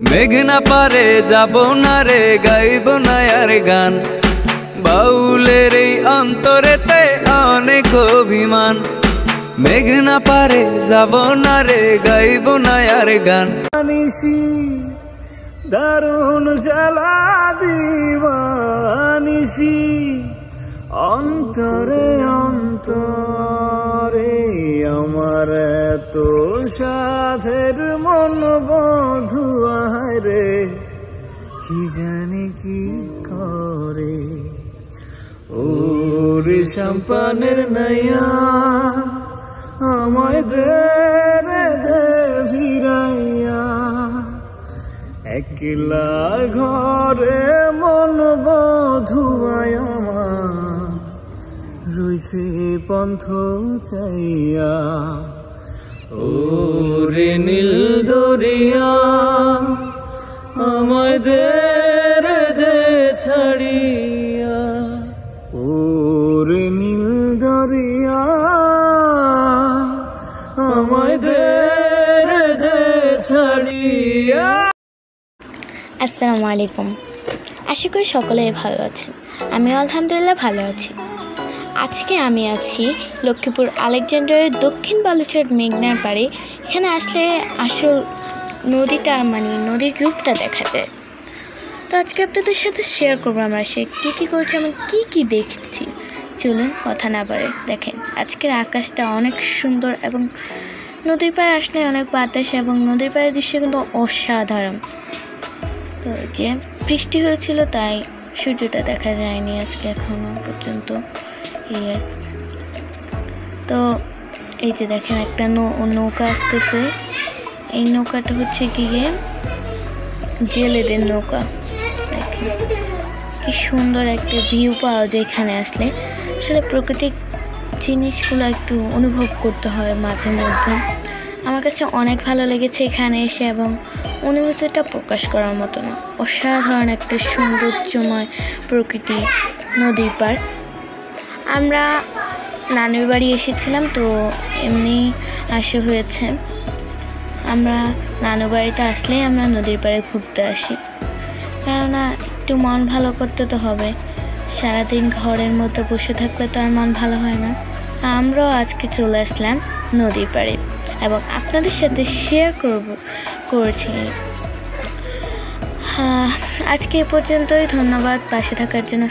মেঘনা পারে যাব না রে, গাইব না আর গান। বাউলের এই অন্তরেতে অনেক অভিমান। মেঘনা পারে যাব না রে, গাইব না আর গান। নিশি দারুণ জ্বালা দিবানিসি অন্তরে অন্তরে আমার এত সাধের মন বধু রে কি জানি কি করে। ওরে সম্পানের নাইয়া আমায় দে ফিরাইয়া, একলা ঘরে মন বধুয়ায় আমার রইছে পন্থ চাইয়া। ওরে নীল দরিয়া আমায় দে ছাড়িয়া, ওরে নীল দরিয়া আমায় দে ছাড়িয়া। আসসালামু আলাইকুম, আশা করি সকলে ভালো আছেন। আমি আলহামদুলিল্লাহ ভালো আছি। আজকে আমি আছি লক্ষ্মীপুর আলেকজান্ডারের দক্ষিণ বালুচর মেঘনার পাড়ে। এখানে আসলে আসল নদীটা নদীর রূপটা দেখা যায়। তো আজকে আপনাদের সাথে শেয়ার করবো আমরা সে কী করছি, আমি কী দেখছি। চলুন কথা না বাড়ে দেখেন। আজকের আকাশটা অনেক সুন্দর এবং নদীর পাড়ে আসলে অনেক বাতাস এবং নদীর পাড়ের দৃশ্য কিন্তু অসাধারণ। তো যে বৃষ্টি হয়েছিল তাই সূর্যটা দেখা যায়নি আজকে এখনো পর্যন্ত। তো এই যে দেখেন একটা নৌকা আসতেছে। এই নৌকাটা হচ্ছে গিয়ে জেলেদের নৌকা। দেখেন কি সুন্দর একটা ভিউ পাওয়া যায় এখানে আসলে। আসলে প্রাকৃতিক জিনিসগুলো একটু অনুভব করতে হয় মাঝে মধ্যে। আমার কাছে অনেক ভালো লেগেছে এখানে এসে এবং অনুভূতিটা প্রকাশ করার মতো না। অসাধারণ একটা সৌন্দর্যময় প্রকৃতি, নদীর পাড়। আমরা নানুর বাড়ি এসেছিলাম, তো এমনি আসা হয়েছে। আমরা নানু বাড়িতে আসলেই আমরা নদীর পাড়ে ঘুরতে আসি, কেননা একটু মন ভালো করতে তো হবে। সারাদিন ঘরের মধ্যে বসে থাকলে তো আর মন ভালো হয় না। আমরাও আজকে চলে আসলাম নদীর পাড়ে এবং আপনাদের সাথে শেয়ার করেছি। আজকে এ পর্যন্তই। ধন্যবাদ পাশে থাকার জন্য।